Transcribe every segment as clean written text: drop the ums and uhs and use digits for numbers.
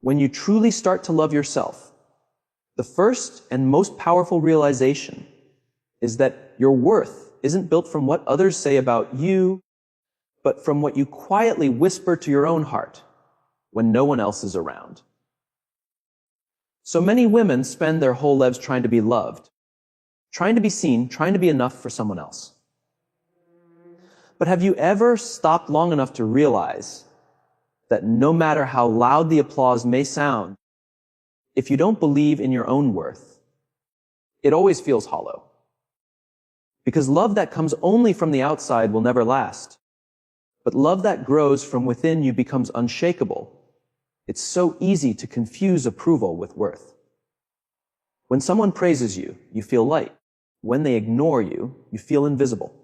When you truly start to love yourself, the first and most powerful realization is that your worth isn't built from what others say about you, but from what you quietly whisper to your own heart when no one else is around. So many women spend their whole lives trying to be loved, trying to be seen, trying to be enough for someone else. But have you ever stopped long enough to realize that no matter how loud the applause may sound, if you don't believe in your own worth, it always feels hollow? Because love that comes only from the outside will never last. But love that grows from within you becomes unshakable. It's so easy to confuse approval with worth. When someone praises you, you feel light. When they ignore you, you feel invisible.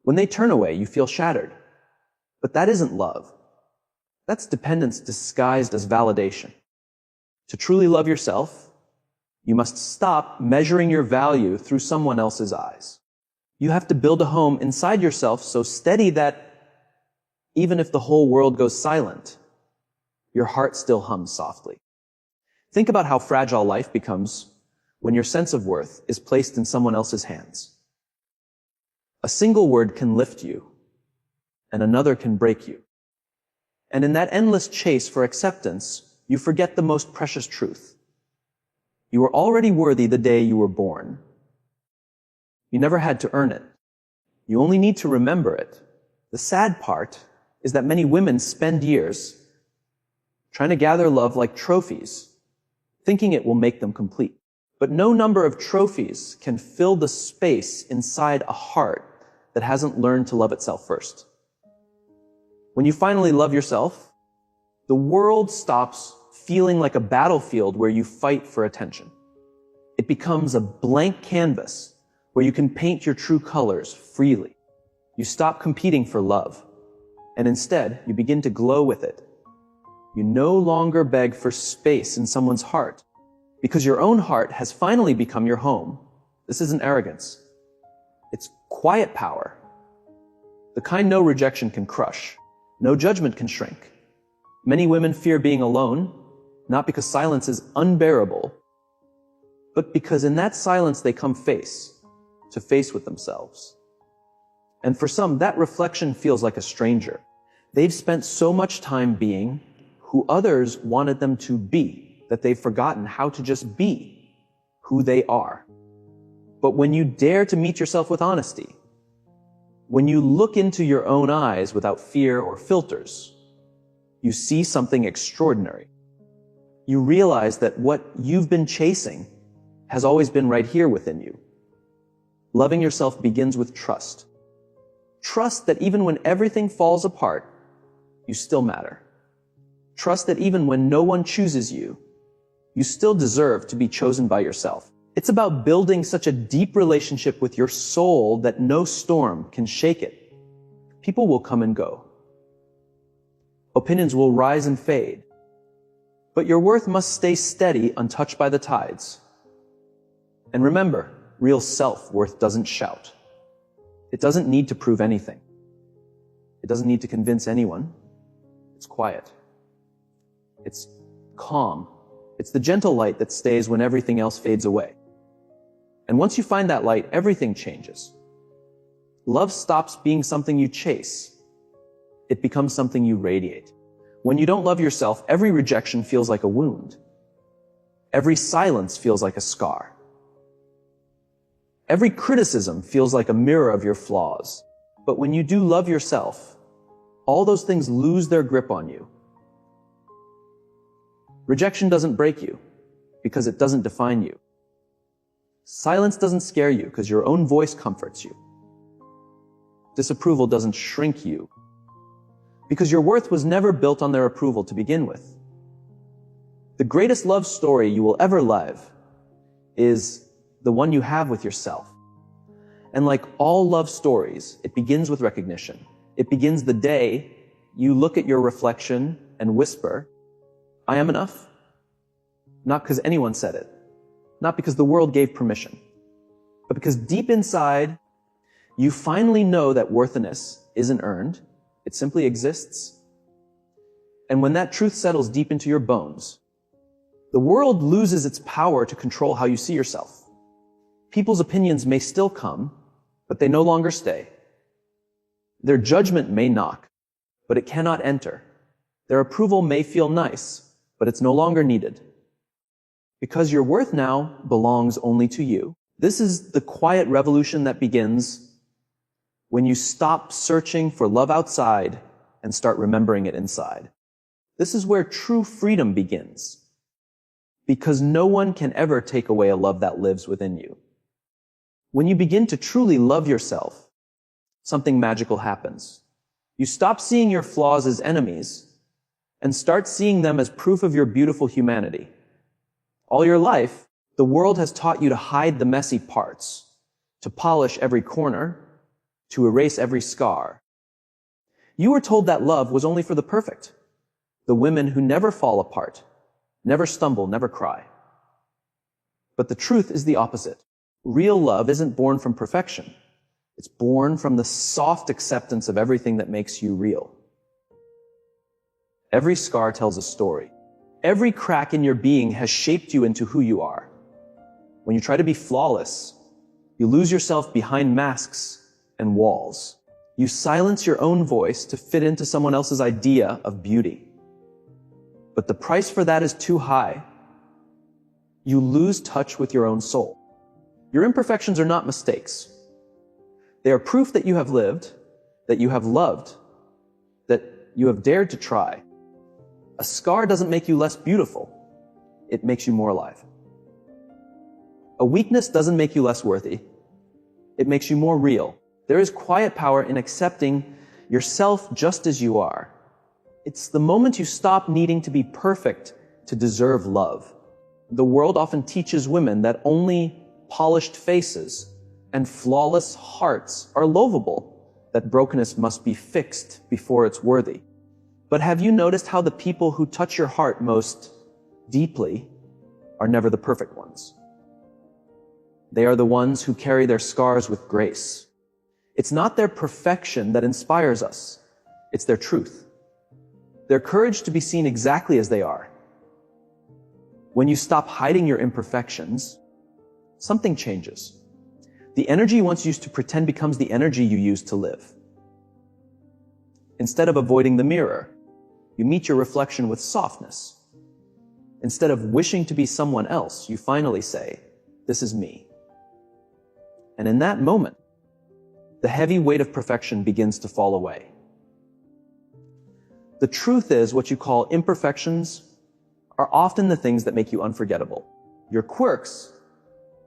When they turn away, you feel shattered. But that isn't love. That's dependence disguised as validation. To truly love yourself, you must stop measuring your value through someone else's eyes. You have to build a home inside yourself so steady that even if the whole world goes silent, your heart still hums softly. Think about how fragile life becomes when your sense of worth is placed in someone else's hands. A single word can lift you, and another can break you. And in that endless chase for acceptance, you forget the most precious truth. You were already worthy the day you were born. You never had to earn it. You only need to remember it. The sad part is that many women spend years trying to gather love like trophies, thinking it will make them complete. But no number of trophies can fill the space inside a heart that hasn't learned to love itself first. When you finally love yourself, the world stops feeling like a battlefield where you fight for attention. It becomes a blank canvas where you can paint your true colors freely. You stop competing for love, and instead, you begin to glow with it. You no longer beg for space in someone's heart, because your own heart has finally become your home. This isn't arrogance. It's quiet power. The kind no rejection can crush, no judgment can shrink. Many women fear being alone, not because silence is unbearable, but because in that silence they come face to face with themselves. And for some, that reflection feels like a stranger. They've spent so much time being who others wanted them to be that they've forgotten how to just be who they are. But when you dare to meet yourself with honesty, when you look into your own eyes without fear or filters, you see something extraordinary. You realize that what you've been chasing has always been right here within you. Loving yourself begins with trust. Trust that even when everything falls apart, you still matter. Trust that even when no one chooses you, you still deserve to be chosen by yourself. It's about building such a deep relationship with your soul that no storm can shake it. People will come and go. Opinions will rise and fade. But your worth must stay steady, untouched by the tides. And remember, real self-worth doesn't shout. It doesn't need to prove anything. It doesn't need to convince anyone. It's quiet. It's calm. It's the gentle light that stays when everything else fades away. And once you find that light, everything changes. Love stops being something you chase. It becomes something you radiate. When you don't love yourself, every rejection feels like a wound. Every silence feels like a scar. Every criticism feels like a mirror of your flaws. But when you do love yourself, all those things lose their grip on you. Rejection doesn't break you because it doesn't define you. Silence doesn't scare you because your own voice comforts you. Disapproval doesn't shrink you because your worth was never built on their approval to begin with. The greatest love story you will ever live is the one you have with yourself. And like all love stories, it begins with recognition. It begins the day you look at your reflection and whisper, I am enough. Not because anyone said it, not because the world gave permission, but because deep inside, you finally know that worthiness isn't earned, it simply exists. And when that truth settles deep into your bones, the world loses its power to control how you see yourself. People's opinions may still come, but they no longer stay. Their judgment may knock, but it cannot enter. Their approval may feel nice, but it's no longer needed. Because your worth now belongs only to you. This is the quiet revolution that begins when you stop searching for love outside and start remembering it inside. This is where true freedom begins, because no one can ever take away a love that lives within you. When you begin to truly love yourself, something magical happens. You stop seeing your flaws as enemies and start seeing them as proof of your beautiful humanity. All your life, the world has taught you to hide the messy parts, to polish every corner, to erase every scar. You were told that love was only for the perfect, the women who never fall apart, never stumble, never cry. But the truth is the opposite. Real love isn't born from perfection. It's born from the soft acceptance of everything that makes you real. Every scar tells a story. Every crack in your being has shaped you into who you are. When you try to be flawless, you lose yourself behind masks and walls. You silence your own voice to fit into someone else's idea of beauty. But the price for that is too high. You lose touch with your own soul. Your imperfections are not mistakes. They are proof that you have lived, that you have loved, that you have dared to try. A scar doesn't make you less beautiful. It makes you more alive. A weakness doesn't make you less worthy. It makes you more real. There is quiet power in accepting yourself just as you are. It's the moment you stop needing to be perfect to deserve love. The world often teaches women that only polished faces and flawless hearts are lovable, that brokenness must be fixed before it's worthy. But have you noticed how the people who touch your heart most deeply are never the perfect ones? They are the ones who carry their scars with grace. It's not their perfection that inspires us. It's their truth. Their courage to be seen exactly as they are. When you stop hiding your imperfections, something changes. The energy you once used to pretend becomes the energy you use to live. Instead of avoiding the mirror, you meet your reflection with softness. Instead of wishing to be someone else, you finally say, "This is me." And in that moment, the heavy weight of perfection begins to fall away. The truth is, what you call imperfections are often the things that make you unforgettable. Your quirks,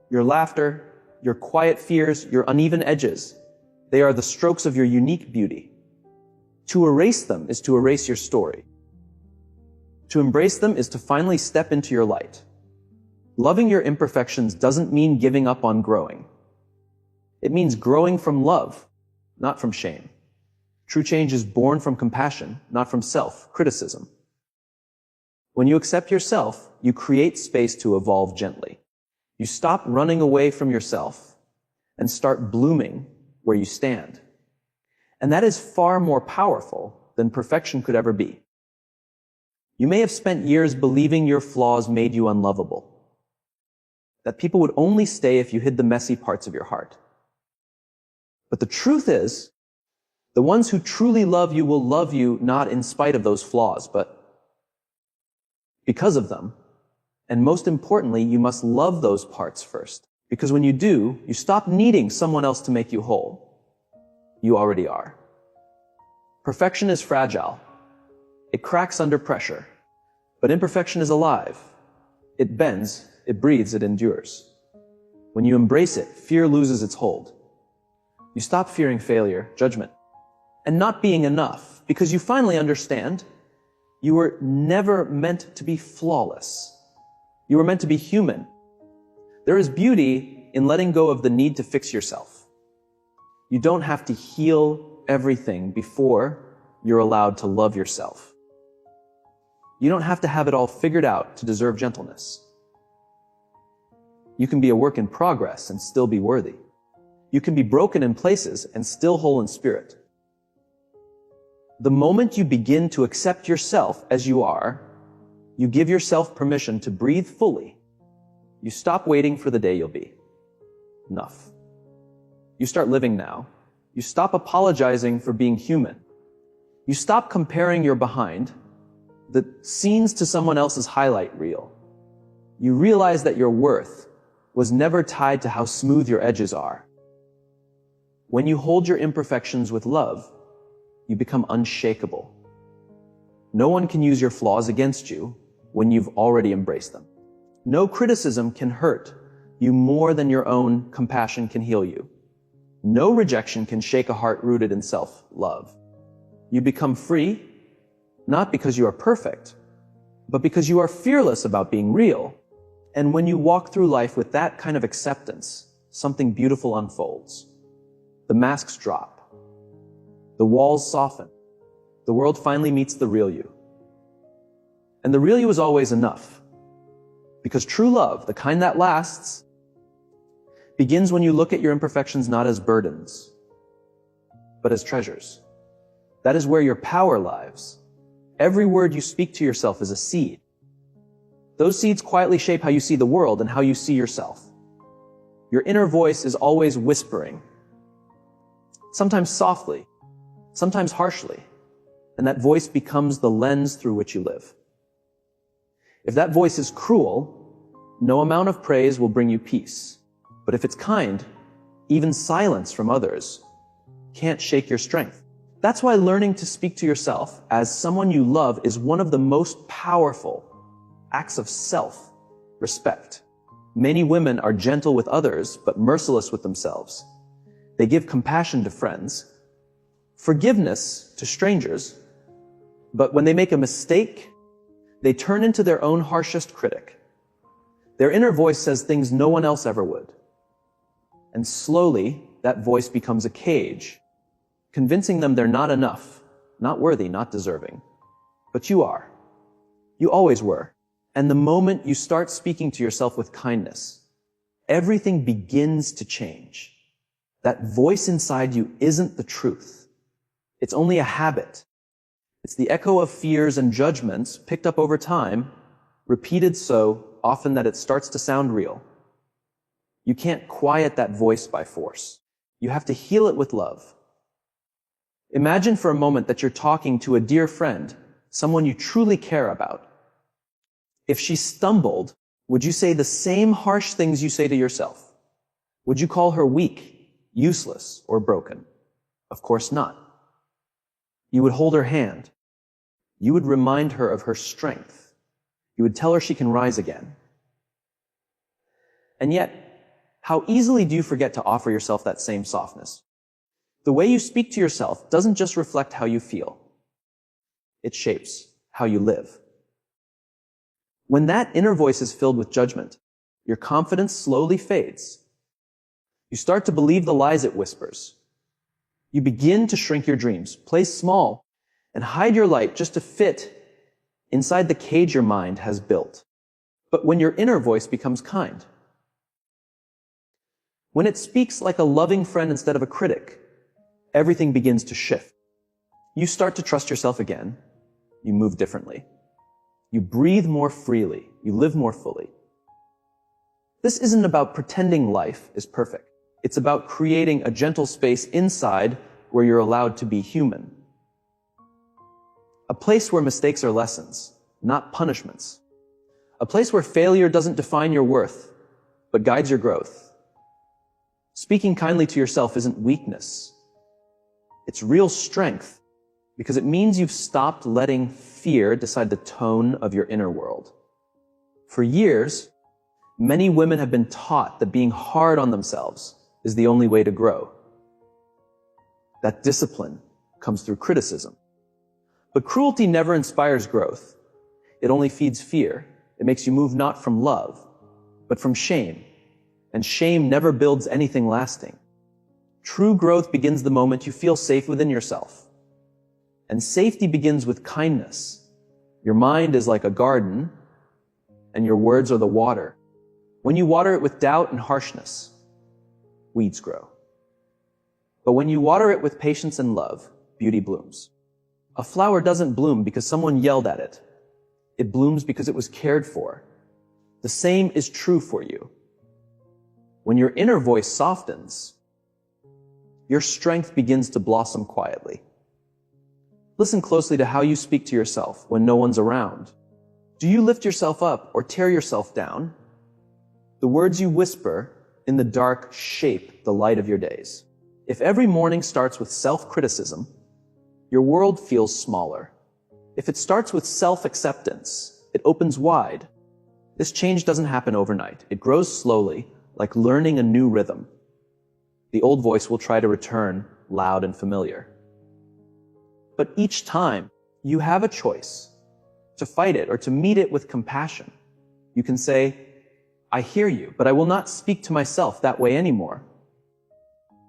your laughter, your quiet fears, your uneven edges, they are the strokes of your unique beauty. To erase them is to erase your story. To embrace them is to finally step into your light. Loving your imperfections doesn't mean giving up on growing. It means growing from love, not from shame. True change is born from compassion, not from self-criticism. When you accept yourself, you create space to evolve gently. You stop running away from yourself and start blooming where you stand. And that is far more powerful than perfection could ever be. You may have spent years believing your flaws made you unlovable, that people would only stay if you hid the messy parts of your heart. But the truth is, the ones who truly love you will love you not in spite of those flaws, but because of them. And most importantly, you must love those parts first. Because when you do, you stop needing someone else to make you whole. You already are. Perfection is fragile. It cracks under pressure. But imperfection is alive. It bends, it breathes, it endures. When you embrace it, fear loses its hold. You stop fearing failure, judgment, and not being enough, because you finally understand you were never meant to be flawless. You were meant to be human. There is beauty in letting go of the need to fix yourself. You don't have to heal everything before you're allowed to love yourself. You don't have to have it all figured out to deserve gentleness. You can be a work in progress and still be worthy. You can be broken in places and still whole in spirit. The moment you begin to accept yourself as you are, you give yourself permission to breathe fully. You stop waiting for the day you'll be enough. You start living now. You stop apologizing for being human. You stop comparing your behind the scenes to someone else's highlight reel. You realize that your worth was never tied to how smooth your edges are. When you hold your imperfections with love, you become unshakable. No one can use your flaws against you when you've already embraced them. No criticism can hurt you more than your own compassion can heal you. No rejection can shake a heart rooted in self-love. You become free, not because you are perfect, but because you are fearless about being real. And when you walk through life with that kind of acceptance, something beautiful unfolds. The masks drop. The walls soften. The world finally meets the real you. And the real you is always enough. Because true love, the kind that lasts, begins when you look at your imperfections not as burdens, but as treasures. That is where your power lies. Every word you speak to yourself is a seed. Those seeds quietly shape how you see the world and how you see yourself. Your inner voice is always whispering, sometimes softly, sometimes harshly, and that voice becomes the lens through which you live. If that voice is cruel, no amount of praise will bring you peace. But if it's kind, even silence from others can't shake your strength. That's why learning to speak to yourself as someone you love is one of the most powerful acts of self-respect. Many women are gentle with others, but merciless with themselves. They give compassion to friends, forgiveness to strangers, but when they make a mistake, they turn into their own harshest critic. Their inner voice says things no one else ever would. And slowly, that voice becomes a cage, convincing them they're not enough, not worthy, not deserving. But you are. You always were. And the moment you start speaking to yourself with kindness, everything begins to change. That voice inside you isn't the truth. It's only a habit. It's the echo of fears and judgments picked up over time, repeated so often that it starts to sound real. You can't quiet that voice by force. You have to heal it with love. Imagine for a moment that you're talking to a dear friend, someone you truly care about. If she stumbled, would you say the same harsh things you say to yourself? Would you call her weak, useless, or broken? Of course not. You would hold her hand. You would remind her of her strength. You would tell her she can rise again. And yet, how easily do you forget to offer yourself that same softness? The way you speak to yourself doesn't just reflect how you feel. It shapes how you live. When that inner voice is filled with judgment, your confidence slowly fades. You start to believe the lies it whispers. You begin to shrink your dreams, play small, and hide your light just to fit inside the cage your mind has built. But when your inner voice becomes kind, when it speaks like a loving friend instead of a critic, everything begins to shift. You start to trust yourself again. You move differently. You breathe more freely. You live more fully. This isn't about pretending life is perfect. It's about creating a gentle space inside where you're allowed to be human. A place where mistakes are lessons, not punishments. A place where failure doesn't define your worth, but guides your growth. Speaking kindly to yourself isn't weakness. It's real strength, because it means you've stopped letting fear decide the tone of your inner world. For years, many women have been taught that being hard on themselves is the only way to grow. That discipline comes through criticism. But cruelty never inspires growth. It only feeds fear. It makes you move not from love, but from shame. And shame never builds anything lasting. True growth begins the moment you feel safe within yourself. And safety begins with kindness. Your mind is like a garden, and your words are the water. When you water it with doubt and harshness, weeds grow. But when you water it with patience and love, beauty blooms. A flower doesn't bloom because someone yelled at it. It blooms because it was cared for. The same is true for you. When your inner voice softens, your strength begins to blossom quietly. Listen closely to how you speak to yourself when no one's around. Do you lift yourself up or tear yourself down? The words you whisper in the dark shape the light of your days. If every morning starts with self-criticism, your world feels smaller. If it starts with self-acceptance, it opens wide. This change doesn't happen overnight. It grows slowly, like learning a new rhythm. The old voice will try to return, loud and familiar. But each time, you have a choice to fight it or to meet it with compassion. You can say, I hear you, but I will not speak to myself that way anymore.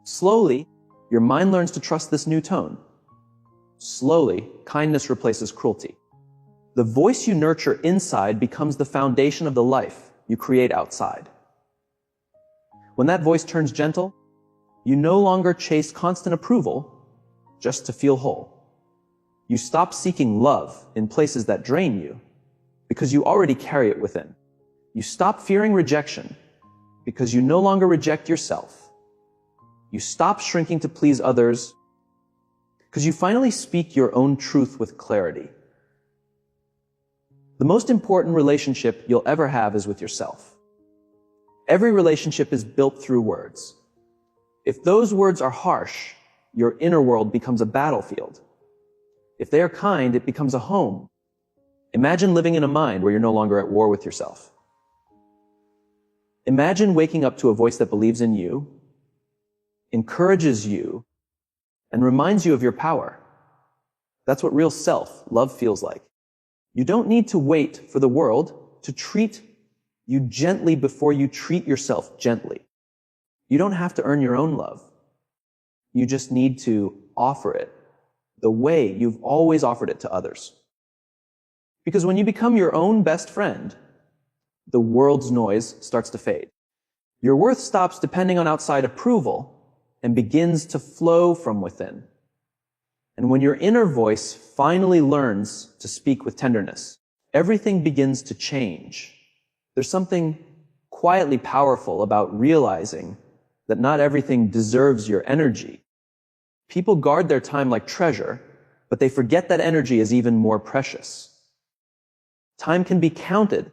Slowly, your mind learns to trust this new tone. Slowly, kindness replaces cruelty. The voice you nurture inside becomes the foundation of the life you create outside. When that voice turns gentle, you no longer chase constant approval just to feel whole. You stop seeking love in places that drain you because you already carry it within. You stop fearing rejection because you no longer reject yourself. You stop shrinking to please others because you finally speak your own truth with clarity. The most important relationship you'll ever have is with yourself. Every relationship is built through words. If those words are harsh, your inner world becomes a battlefield. If they are kind, it becomes a home. Imagine living in a mind where you're no longer at war with yourself. Imagine waking up to a voice that believes in you, encourages you, and reminds you of your power. That's what real self-love feels like. You don't need to wait for the world to treat you gently before you treat yourself gently. You don't have to earn your own love. You just need to offer it the way you've always offered it to others. Because when you become your own best friend, the world's noise starts to fade. Your worth stops depending on outside approval and begins to flow from within. And when your inner voice finally learns to speak with tenderness, everything begins to change. There's something quietly powerful about realizing that not everything deserves your energy. People guard their time like treasure, but they forget that energy is even more precious. Time can be counted,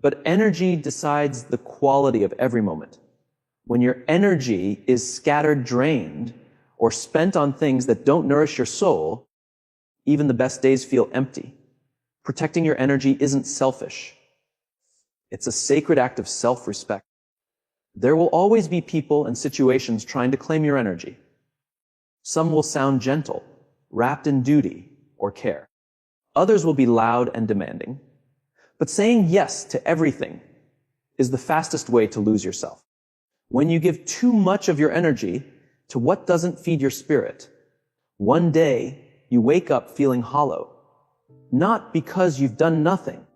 but energy decides the quality of every moment. When your energy is scattered, drained, or spent on things that don't nourish your soul, even the best days feel empty. Protecting your energy isn't selfish. It's a sacred act of self-respect. There will always be people and situations trying to claim your energy. Some will sound gentle, wrapped in duty or care. Others will be loud and demanding. But saying yes to everything is the fastest way to lose yourself. When you give too much of your energy to what doesn't feed your spirit, one day you wake up feeling hollow. Not because you've done nothing,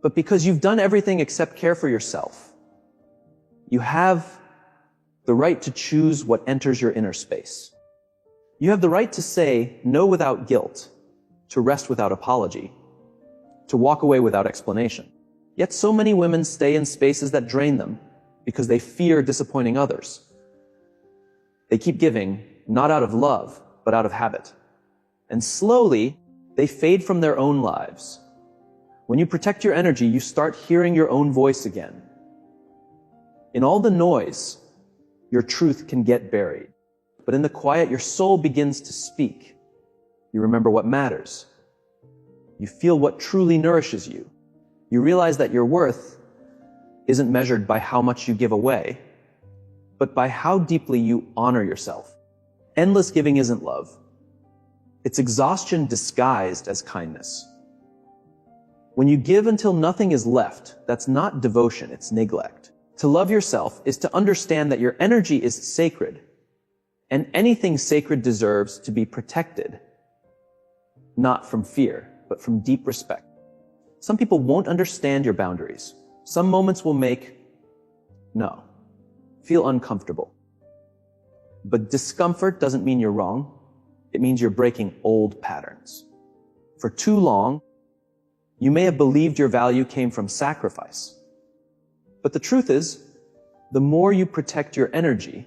but because you've done everything except care for yourself. You have the right to choose what enters your inner space. You have the right to say no without guilt, to rest without apology, to walk away without explanation. Yet so many women stay in spaces that drain them because they fear disappointing others. They keep giving, not out of love, but out of habit. And slowly, they fade from their own lives. When you protect your energy, you start hearing your own voice again. In all the noise, your truth can get buried. But in the quiet, your soul begins to speak. You remember what matters. You feel what truly nourishes you. You realize that your worth isn't measured by how much you give away, but by how deeply you honor yourself. Endless giving isn't love. It's exhaustion disguised as kindness. When you give until nothing is left, that's not devotion, it's neglect. To love yourself is to understand that your energy is sacred, and anything sacred deserves to be protected, not from fear, but from deep respect. Some people won't understand your boundaries. Some moments will feel uncomfortable. But discomfort doesn't mean you're wrong. It means you're breaking old patterns. For too long, you may have believed your value came from sacrifice. But the truth is, the more you protect your energy,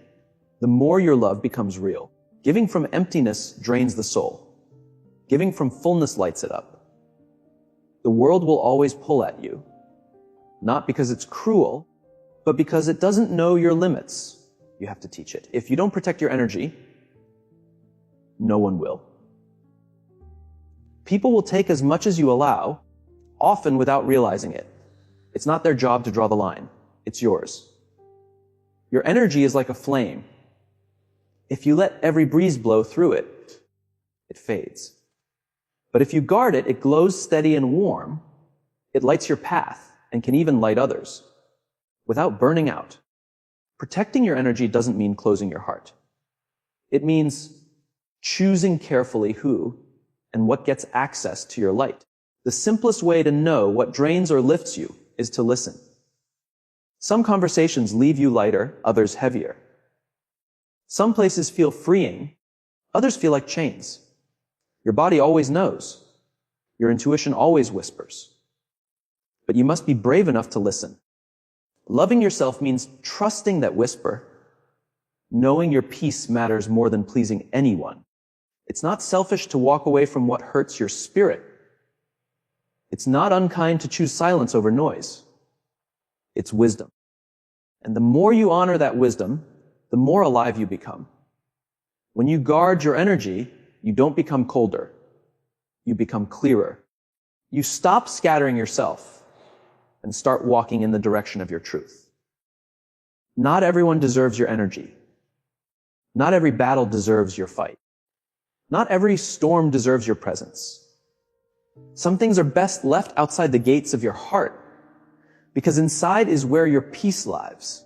the more your love becomes real. Giving from emptiness drains the soul. Giving from fullness lights it up. The world will always pull at you, not because it's cruel, but because it doesn't know your limits. You have to teach it. If you don't protect your energy, no one will. People will take as much as you allow, often without realizing it. It's not their job to draw the line. It's yours. Your energy is like a flame. If you let every breeze blow through it, it fades. But if you guard it, it glows steady and warm. It lights your path and can even light others without burning out. Protecting your energy doesn't mean closing your heart. It means choosing carefully who and what gets access to your light. The simplest way to know what drains or lifts you is to listen. Some conversations leave you lighter, others heavier. Some places feel freeing, others feel like chains. Your body always knows. Your intuition always whispers. But you must be brave enough to listen. Loving yourself means trusting that whisper, knowing your peace matters more than pleasing anyone. It's not selfish to walk away from what hurts your spirit. It's not unkind to choose silence over noise. It's wisdom. And the more you honor that wisdom, the more alive you become. When you guard your energy, you don't become colder. You become clearer. You stop scattering yourself and start walking in the direction of your truth. Not everyone deserves your energy. Not every battle deserves your fight. Not every storm deserves your presence. Some things are best left outside the gates of your heart, because inside is where your peace lives.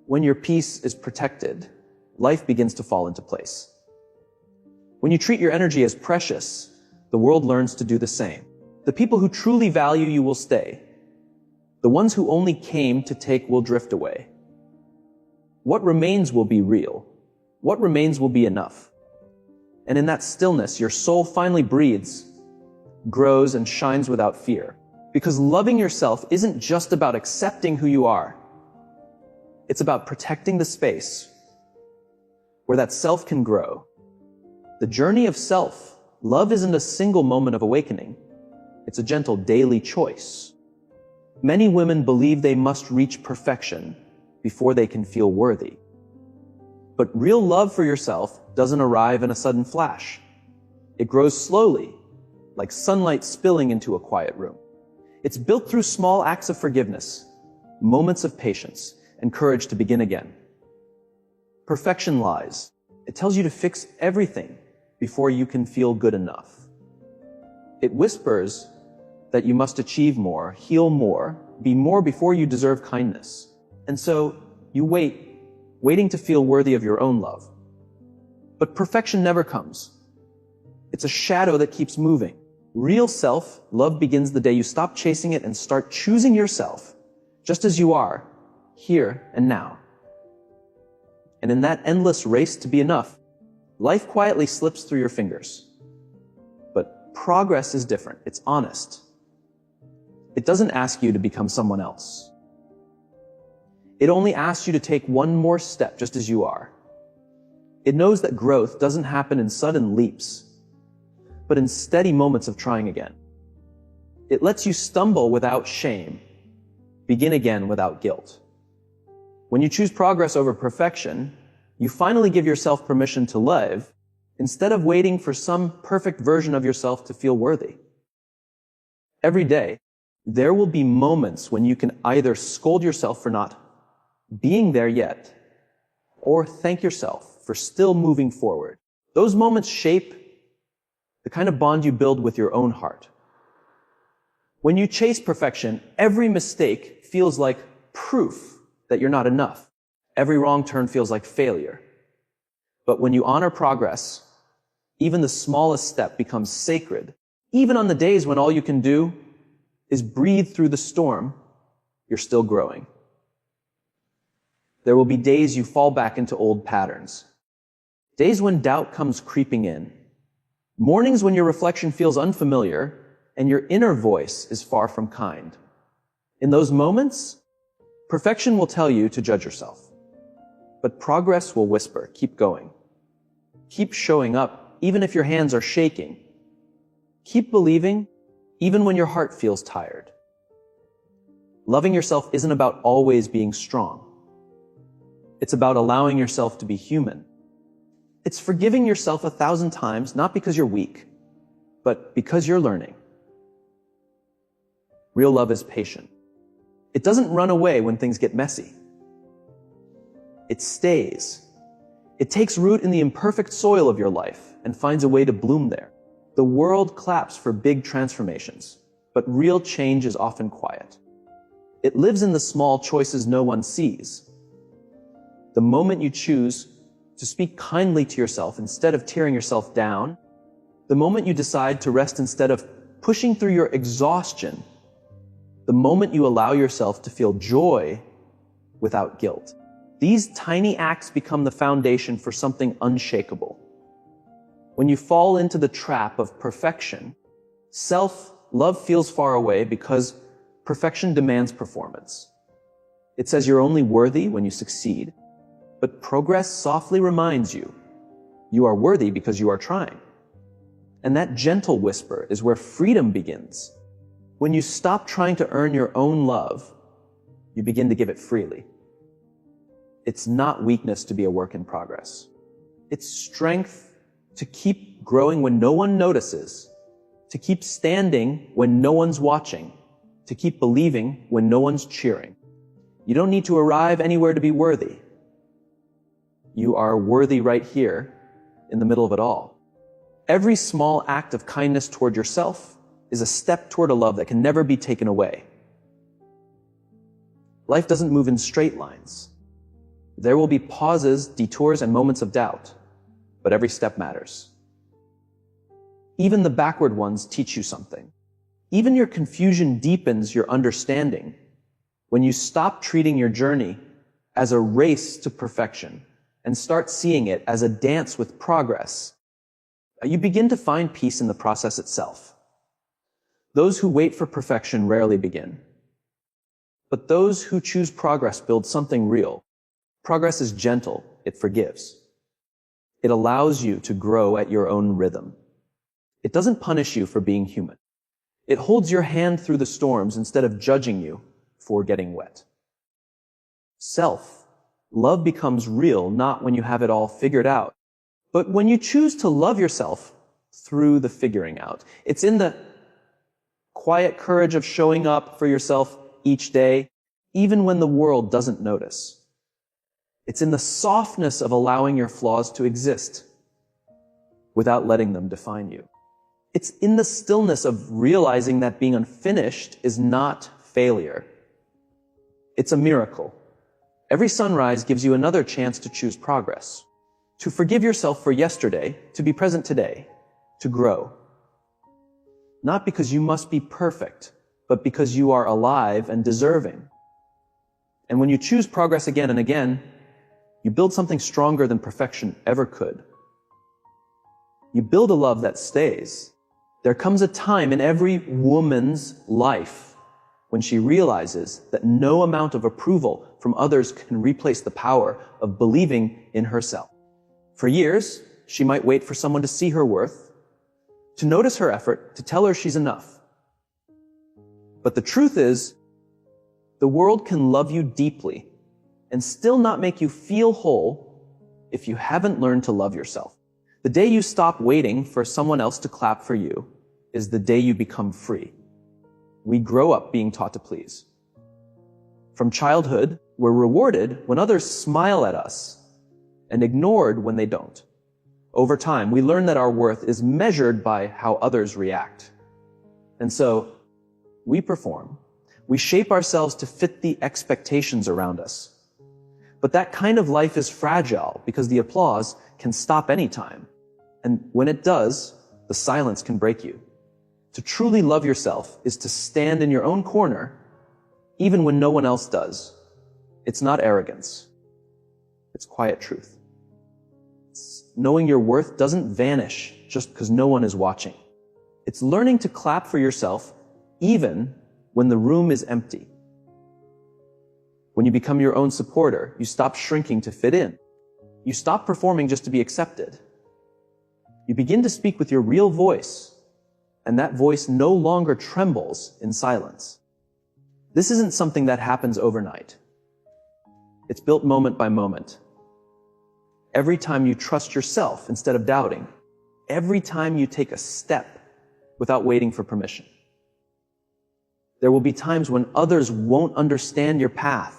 When your peace is protected, life begins to fall into place. When you treat your energy as precious, the world learns to do the same. The people who truly value you will stay. The ones who only came to take will drift away. What remains will be real. What remains will be enough. And in that stillness, your soul finally breathes, grows, and shines without fear. Because loving yourself isn't just about accepting who you are. It's about protecting the space where that self can grow. The journey of self, love isn't a single moment of awakening. It's a gentle daily choice. Many women believe they must reach perfection before they can feel worthy. But real love for yourself doesn't arrive in a sudden flash. It grows slowly, like sunlight spilling into a quiet room. It's built through small acts of forgiveness, moments of patience, and courage to begin again. Perfection lies. It tells you to fix everything before you can feel good enough. It whispers that you must achieve more, heal more, be more before you deserve kindness. And so you wait, waiting to feel worthy of your own love. But perfection never comes. It's a shadow that keeps moving. Real self-love begins the day you stop chasing it and start choosing yourself, just as you are, here and now. And in that endless race to be enough, life quietly slips through your fingers. But progress is different. It's honest. It doesn't ask you to become someone else. It only asks you to take one more step just as you are. It knows that growth doesn't happen in sudden leaps, but in steady moments of trying again. It lets you stumble without shame, begin again without guilt. When you choose progress over perfection, you finally give yourself permission to live instead of waiting for some perfect version of yourself to feel worthy. Every day, there will be moments when you can either scold yourself for not being there yet, or thank yourself for still moving forward. Those moments shape the kind of bond you build with your own heart. When you chase perfection, every mistake feels like proof that you're not enough. Every wrong turn feels like failure. But when you honor progress, even the smallest step becomes sacred. Even on the days when all you can do is breathe through the storm, you're still growing. There will be days you fall back into old patterns. days when doubt comes creeping in, mornings when your reflection feels unfamiliar and your inner voice is far from kind. In those moments, perfection will tell you to judge yourself. But progress will whisper, keep going. Keep showing up, even if your hands are shaking. Keep believing, even when your heart feels tired. Loving yourself isn't about always being strong. It's about allowing yourself to be human. It's forgiving yourself 1,000 times, not because you're weak, but because you're learning. Real love is patient. It doesn't run away when things get messy. It stays. It takes root in the imperfect soil of your life and finds a way to bloom there. The world claps for big transformations, but real change is often quiet. It lives in the small choices no one sees. The moment you choose to speak kindly to yourself instead of tearing yourself down, the moment you decide to rest instead of pushing through your exhaustion, the moment you allow yourself to feel joy without guilt. These tiny acts become the foundation for something unshakable. When you fall into the trap of perfection, self-love feels far away because perfection demands performance. It says you're only worthy when you succeed, but progress softly reminds you, you are worthy because you are trying. And that gentle whisper is where freedom begins. When you stop trying to earn your own love, you begin to give it freely. It's not weakness to be a work in progress. It's strength to keep growing when no one notices, to keep standing when no one's watching, to keep believing when no one's cheering. You don't need to arrive anywhere to be worthy. You are worthy right here, in the middle of it all. Every small act of kindness toward yourself is a step toward a love that can never be taken away. Life doesn't move in straight lines. There will be pauses, detours, and moments of doubt, but every step matters. Even the backward ones teach you something. Even your confusion deepens your understanding when you stop treating your journey as a race to perfection and start seeing it as a dance with progress. You begin to find peace in the process itself. Those who wait for perfection rarely begin. But those who choose progress build something real. Progress is gentle, it forgives. It allows you to grow at your own rhythm. It doesn't punish you for being human. It holds your hand through the storms instead of judging you for getting wet. Self-love becomes real not when you have it all figured out, but when you choose to love yourself through the figuring out. It's in the quiet courage of showing up for yourself each day, even when the world doesn't notice. It's in the softness of allowing your flaws to exist without letting them define you. It's in the stillness of realizing that being unfinished is not failure. It's a miracle. Every sunrise gives you another chance to choose progress, to forgive yourself for yesterday, to be present today, to grow. Not because you must be perfect, but because you are alive and deserving. And when you choose progress again and again, you build something stronger than perfection ever could. You build a love that stays. There comes a time in every woman's life when she realizes that no amount of approval from others can replace the power of believing in herself. For years, she might wait for someone to see her worth, to notice her effort, to tell her she's enough. But the truth is, the world can love you deeply and still not make you feel whole if you haven't learned to love yourself. The day you stop waiting for someone else to clap for you is the day you become free. We grow up being taught to please. From childhood, we're rewarded when others smile at us and ignored when they don't. Over time, we learn that our worth is measured by how others react. And so, we perform. We shape ourselves to fit the expectations around us. But that kind of life is fragile because the applause can stop anytime. And when it does, the silence can break you. To truly love yourself is to stand in your own corner, even when no one else does. It's not arrogance. It's quiet truth. It's knowing your worth doesn't vanish just because no one is watching. It's learning to clap for yourself even when the room is empty. When you become your own supporter, you stop shrinking to fit in. You stop performing just to be accepted. You begin to speak with your real voice, and that voice no longer trembles in silence. This isn't something that happens overnight. It's built moment by moment. Every time you trust yourself instead of doubting, every time you take a step without waiting for permission. There will be times when others won't understand your path.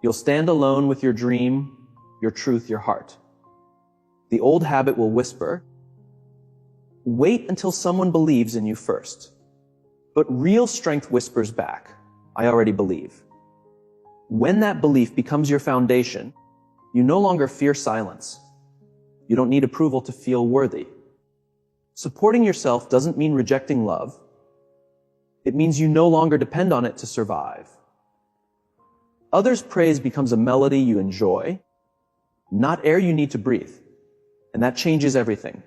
You'll stand alone with your dream, your truth, your heart. The old habit will whisper, wait until someone believes in you first. But real strength whispers back, I already believe. When that belief becomes your foundation, you no longer fear silence. You don't need approval to feel worthy. Supporting yourself doesn't mean rejecting love. It means you no longer depend on it to survive. Others' praise becomes a melody you enjoy, not air you need to breathe. And that changes everything.